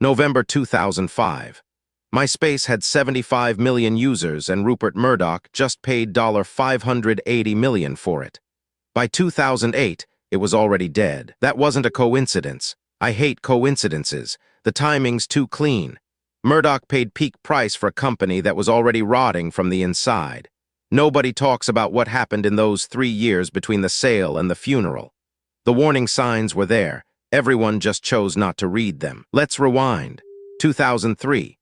November 2005. MySpace had 75 million users and Rupert Murdoch just paid $580 million for it. By 2008, it was already dead. That wasn't a coincidence. I hate coincidences. The timing's too clean. Murdoch paid peak price for a company that was already rotting from the inside. Nobody talks about what happened in those 3 years between the sale and the funeral. The warning signs were there. Everyone just chose not to read them. Let's rewind. 2003.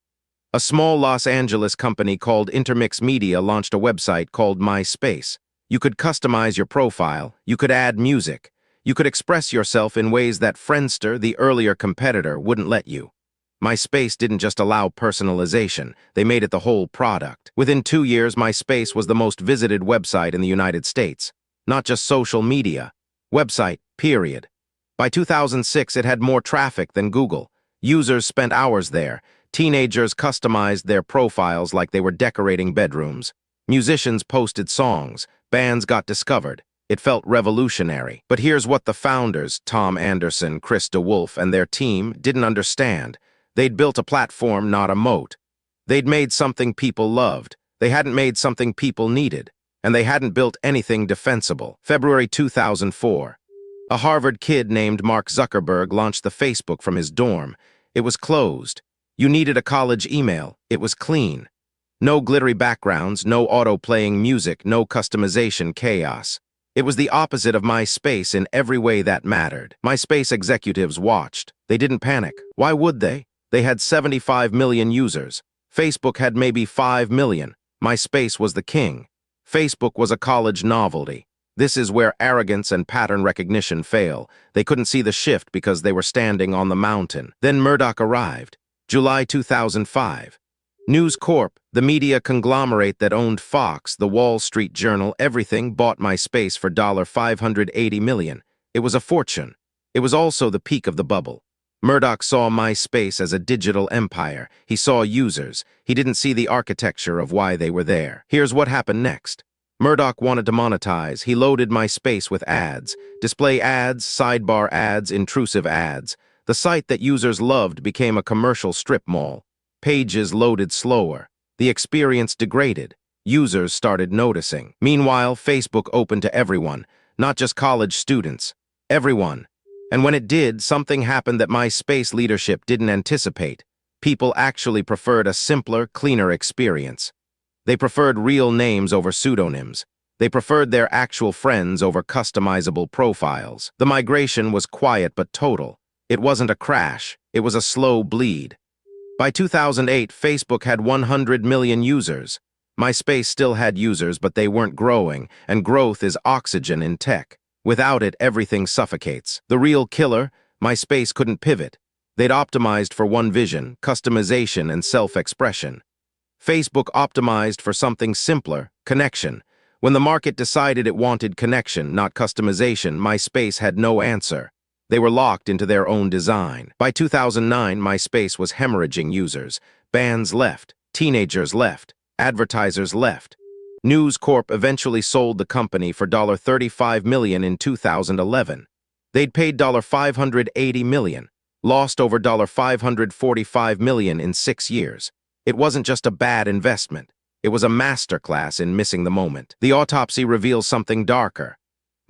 A small Los Angeles company called Intermix Media launched a website called MySpace. You could customize your profile, you could add music, you could express yourself in ways that Friendster, the earlier competitor, wouldn't let you. MySpace didn't just allow personalization, they made it the whole product. Within 2 years, MySpace was the most visited website in the United States. Not just social media. Website, period. By 2006, it had more traffic than Google. Users spent hours there. Teenagers customized their profiles like they were decorating bedrooms. Musicians posted songs. Bands got discovered. It felt revolutionary. But here's what the founders, Tom Anderson, Chris DeWolf, and their team didn't understand. They'd built a platform, not a moat. They'd made something people loved. They hadn't made something people needed. And they hadn't built anything defensible. February 2004. A Harvard kid named Mark Zuckerberg launched the Facebook from his dorm. It was closed. You needed a college email. It was clean. No glittery backgrounds, no auto-playing music, no customization chaos. It was the opposite of MySpace in every way that mattered. MySpace executives watched. They didn't panic. Why would they? They had 75 million users. Facebook had maybe 5 million. MySpace was the king. Facebook was a college novelty. This is where arrogance and pattern recognition fail. They couldn't see the shift because they were standing on the mountain. Then Murdoch arrived. July 2005. News Corp, the media conglomerate that owned Fox, the Wall Street Journal, everything, bought MySpace for $580 million. It was a fortune. It was also the peak of the bubble. Murdoch saw MySpace as a digital empire. He saw users. He didn't see the architecture of why they were there. Here's what happened next. Murdoch wanted to monetize. He loaded MySpace with ads. Display ads, sidebar ads, intrusive ads. The site that users loved became a commercial strip mall. Pages loaded slower. The experience degraded. Users started noticing. Meanwhile, Facebook opened to everyone, not just college students. Everyone. And when it did, something happened that MySpace leadership didn't anticipate. People actually preferred a simpler, cleaner experience. They preferred real names over pseudonyms. They preferred their actual friends over customizable profiles. The migration was quiet but total. It wasn't a crash. It was a slow bleed. By 2008, Facebook had 100 million users. MySpace still had users, but they weren't growing, and growth is oxygen in tech. Without it, everything suffocates. The real killer, MySpace couldn't pivot. They'd optimized for one vision, customization and self-expression. Facebook optimized for something simpler, connection. When the market decided it wanted connection, not customization, MySpace had no answer. They were locked into their own design. By 2009, MySpace was hemorrhaging users. Bands left, teenagers left, advertisers left. News Corp eventually sold the company for $35 million in 2011. They'd paid $580 million, lost over $545 million in 6 years. It wasn't just a bad investment. It was a masterclass in missing the moment. The autopsy reveals something darker.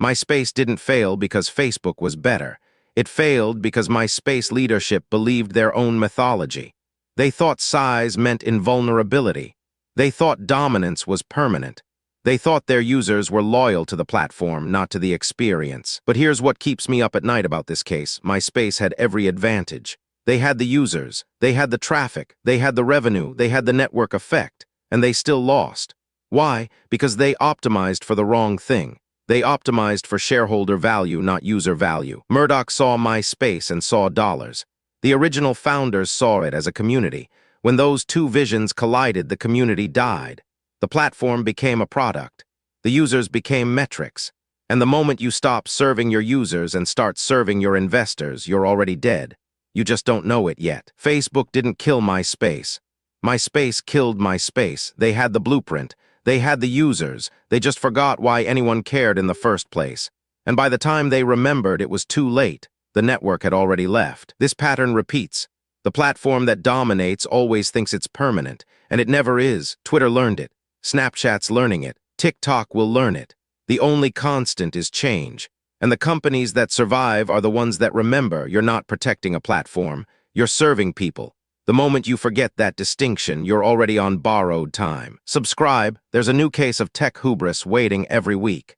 MySpace didn't fail because Facebook was better. It failed because MySpace leadership believed their own mythology. They thought size meant invulnerability. They thought dominance was permanent. They thought their users were loyal to the platform, not to the experience. But here's what keeps me up at night about this case. MySpace had every advantage. They had the users, they had the traffic, they had the revenue, they had the network effect, and they still lost. Why? Because they optimized for the wrong thing. They optimized for shareholder value, not user value. Murdoch saw MySpace and saw dollars. The original founders saw it as a community. When those two visions collided, the community died. The platform became a product. The users became metrics. And the moment you stop serving your users and start serving your investors, you're already dead. You just don't know it yet. Facebook didn't kill MySpace. MySpace killed MySpace. They had the blueprint. They had the users. They just forgot why anyone cared in the first place. And by the time they remembered, it was too late. The network had already left. This pattern repeats. The platform that dominates always thinks it's permanent, and it never is. Twitter learned it. Snapchat's learning it. TikTok will learn it. The only constant is change. And the companies that survive are the ones that remember you're not protecting a platform, you're serving people. The moment you forget that distinction, you're already on borrowed time. Subscribe, there's a new case of tech hubris waiting every week.